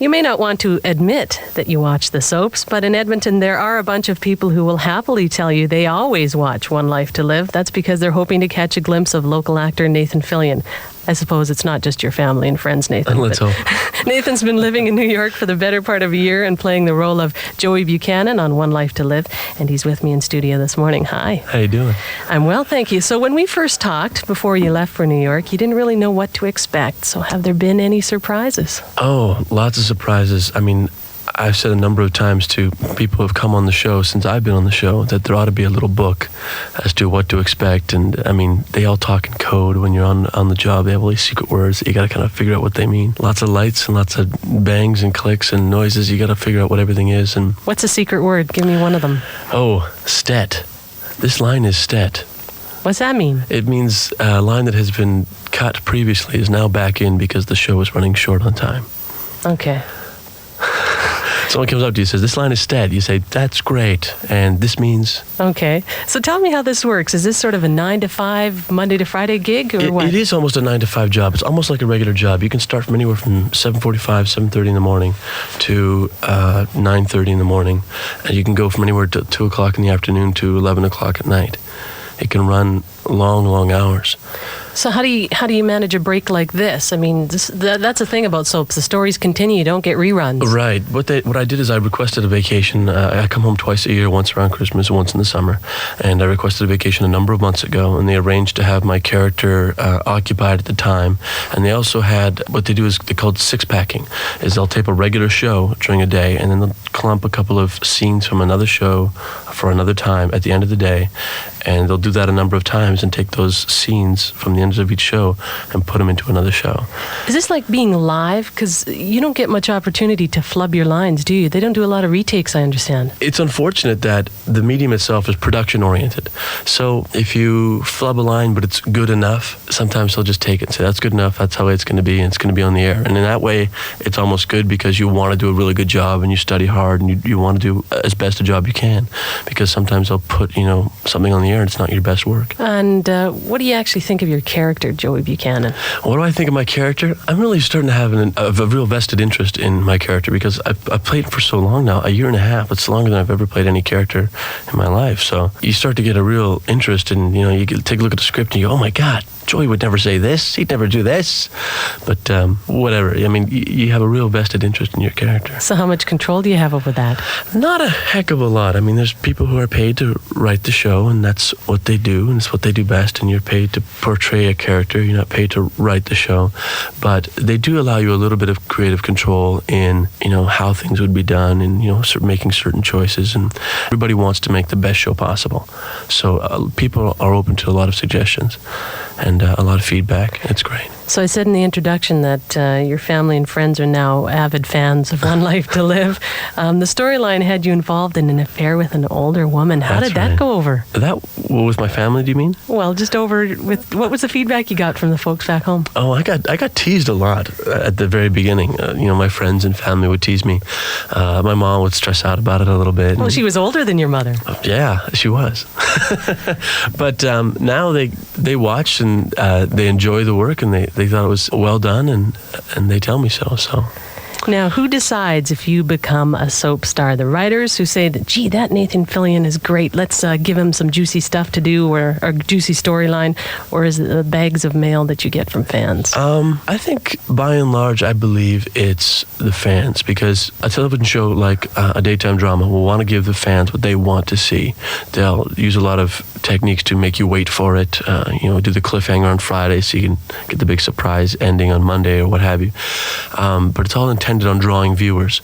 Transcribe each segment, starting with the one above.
You may not want to admit that you watch the soaps, but in Edmonton there are a bunch of people who will happily tell you they always watch One Life to Live. That's because they're hoping to catch a glimpse of local actor Nathan Fillion. I suppose it's not just your family and friends, Nathan. Let's hope. Nathan's been living in New York for the better part of a year and playing the role of Joey Buchanan on One Life to Live, and he's with me in studio this morning. Hi. How you doing? I'm well, thank you. So when we first talked, before you left for New York, you didn't really know what to expect. So have there been any surprises? Oh, lots of surprises. I mean, I've said a number of times to people who have come on the show since I've been on the show that there ought to be a little book as to what to expect. And I mean, they all talk in code when you're on the job. They have all these secret words that you got to kind of figure out what they mean. Lots of lights and lots of bangs and clicks and noises. You got to figure out what everything is. And what's a secret word? Give me one of them. Oh, stet. This line is stet. What's that mean? It means a line that has been cut previously is now back in because the show is running short on time. Okay. Someone comes up to you and says, this line is stet. You say, that's great. And this means... Okay. So tell me how this works. Is this sort of a 9 to 5, Monday to Friday gig, or what? It is almost a 9 to 5 job. It's almost like a regular job. You can start from anywhere from 7:45, 7:30 in the morning to 9:30 in the morning. And you can go from anywhere to 2 o'clock in the afternoon to 11 o'clock at night. It can run long, long hours. So how do you manage a break like this? I mean, that's the thing about soaps. The stories continue. You don't get reruns. Right. What I did is I requested a vacation. I come home twice a year, once around Christmas and once in the summer. And I requested a vacation a number of months ago, and they arranged to have my character occupied at the time. And they also had, what they do is they call it six-packing, is they'll tape a regular show during a day, and then they'll clump a couple of scenes from another show for another time at the end of the day. And they'll do that a number of times and take those scenes from the end of each show and put them into another show. Is this like being live? Because you don't get much opportunity to flub your lines, do you? They don't do a lot of retakes, I understand. It's unfortunate that the medium itself is production-oriented. So if you flub a line but it's good enough, sometimes they'll just take it and say, that's good enough, that's how it's going to be, and it's going to be on the air. And in that way, it's almost good because you want to do a really good job and you study hard and you want to do as best a job you can, because sometimes they'll put, something on the air and it's not your best work. And what do you actually think of your character, Joey Buchanan? What do I think of my character? I'm really starting to have a real vested interest in my character because I've played for so long now, a year and a half. It's longer than I've ever played any character in my life. So you start to get a real interest in, you take a look at the script and you go, oh my God, Joey would never say this. He'd never do this. But whatever. I mean, you have a real vested interest in your character. So how much control do you have over that? Not a heck of a lot. I mean, there's people who are paid to write the show, and that's what they do, and it's what they do best, and you're paid to portray a character. You're not paid to write the show. But they do allow you a little bit of creative control in, how things would be done and, making certain choices. And everybody wants to make the best show possible. So people are open to a lot of suggestions and a lot of feedback. It's great. So I said in the introduction that your family and friends are now avid fans of One Life to Live. The storyline had you involved in an affair with an older woman. How did that go over? With my family, do you mean? Well, just over with, what was the feedback you got from the folks back home? Oh, I got teased a lot at the very beginning. My friends and family would tease me. My mom would stress out about it a little bit. Well, she was older than your mother. Yeah, she was. But now they watch and they enjoy the work, and they thought it was well done, and they tell me so. Now, who decides if you become a soap star? The writers who say that, gee, that Nathan Fillion is great, let's give him some juicy stuff to do, or a juicy storyline, or is it the bags of mail that you get from fans? I think, by and large, I believe it's the fans, because a television show like a daytime drama will want to give the fans what they want to see. They'll use a lot of techniques to make you wait for it, do the cliffhanger on Friday so you can get the big surprise ending on Monday or what have you. But it's all intended on drawing viewers.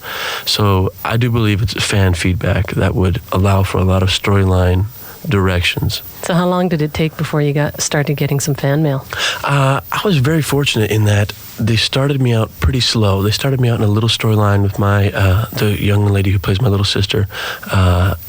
So I do believe it's fan feedback that would allow for a lot of storyline directions. So how long did it take before you started getting some fan mail? I was very fortunate in that they started me out pretty slow. They started me out in a little storyline with the young lady who plays my little sister,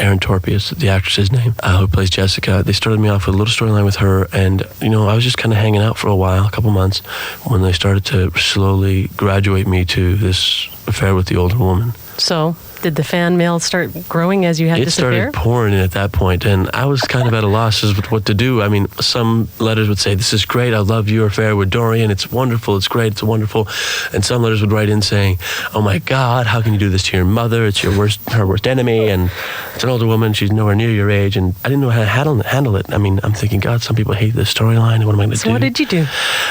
Erin Torpey is the actress's name, who plays Jessica. They started me off with a little storyline with her, and I was just kind of hanging out for a while, a couple months, when they started to slowly graduate me to this affair with the older woman. So Did the fan mail start growing as you had this affair? It started pouring in at that point, and I was kind of at a loss as with what to do. I mean, some letters would say, "This is great. I love your affair with Dorian. It's wonderful. It's great. It's wonderful." And some letters would write in saying, "Oh my God, how can you do this to your mother? It's her worst enemy, and it's an older woman. She's nowhere near your age." And I didn't know how to handle it. I mean, I'm thinking, God, some people hate this storyline. What am I going to do? So what did you do?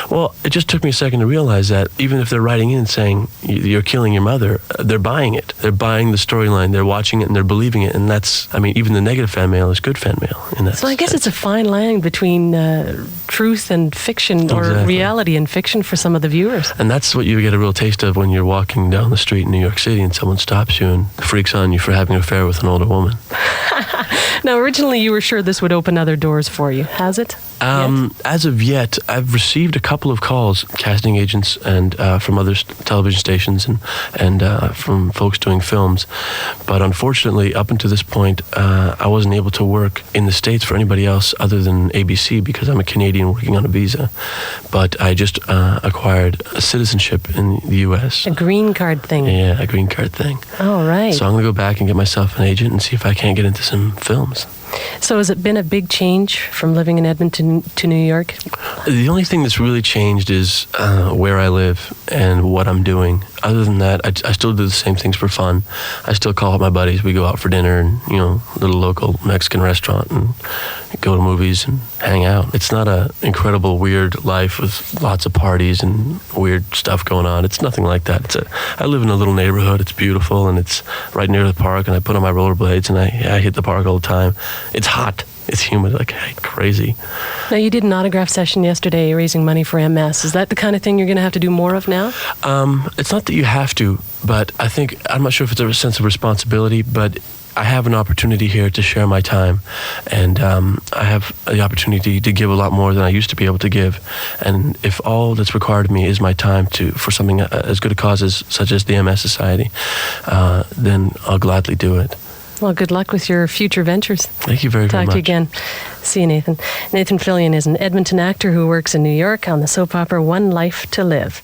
Well, it just took me a second to realize that even if they're writing in saying you're killing your mother, they're buying it. They're buying the storyline. They're watching it and they're believing it. And that's, I mean, even the negative fan mail is good fan mail. In that So I guess it's a fine line between truth and fiction, or reality and fiction for some of the viewers. And that's what you get a real taste of when you're walking down the street in New York City and someone stops you and freaks on you for having an affair with an older woman. Now, originally you were sure this would open other doors for you. Has it? As of yet, I've received a couple of calls, casting agents and from other television stations and from folks doing films. But unfortunately, up until this point, I wasn't able to work in the States for anybody else other than ABC because I'm a Canadian working on a visa. But I just acquired a citizenship in the U.S. A green card thing. Yeah, a green card thing. Oh, right. So I'm going to go back and get myself an agent and see if I can't get into some films. So has it been a big change from living in Edmonton to New York? The only thing that's really changed is where I live and what I'm doing. Other than that, I still do the same things for fun. I still call up my buddies. We go out for dinner and, a little local Mexican restaurant and go to movies and hang out. It's not an incredible, weird life with lots of parties and weird stuff going on. It's nothing like that. I live in a little neighborhood. It's beautiful and it's right near the park, and I put on my rollerblades and I hit the park all the time. It's hot. It's humid, like crazy. Now, you did an autograph session yesterday raising money for MS. Is that the kind of thing you're going to have to do more of now? It's not that you have to, but I'm not sure if it's a sense of responsibility, but I have an opportunity here to share my time, and I have the opportunity to give a lot more than I used to be able to give. And if all that's required of me is my time for something as good a cause such as the MS Society, then I'll gladly do it. Well, good luck with your future ventures. Thank you very much. Talk to you again. See you, Nathan. Nathan Fillion is an Edmonton actor who works in New York on the soap opera One Life to Live.